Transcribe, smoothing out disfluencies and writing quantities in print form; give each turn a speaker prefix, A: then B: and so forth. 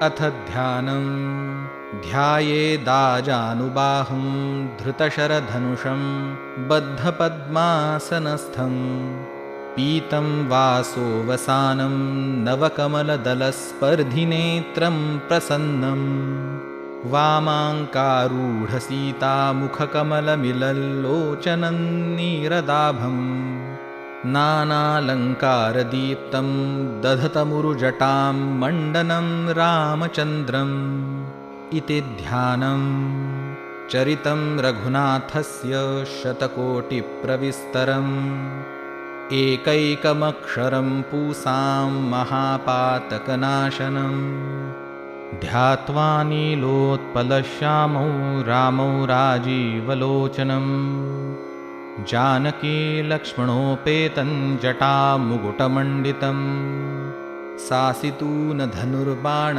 A: अथ ध्यानं ध्यायेदाजानुबाहुं धृतशरधनुषं बद्धपद्मासनस्थं पीतं वासोवसानं नवकमलदलस्पर्धिनेत्रं प्रसन्नं वामाङ्कारूढसीतामुखकमलमिलल्लोचनं नीरदाभं नानालङ्कारदीप्तं दधतमुरुजटां मण्डनं रामचन्द्रम् इति ध्यानं चरितं रघुनाथस्य शतकोटिप्रविस्तरम् एकैकमक्षरं पूसां महापातकनाशनं ध्यात्वा नीलोत्पलश्यामौ रामौ राजीवलोचनं जानकी लक्ष्मणोपेतं जटामुकुटमण्डितं सासितूनधनुर्बाण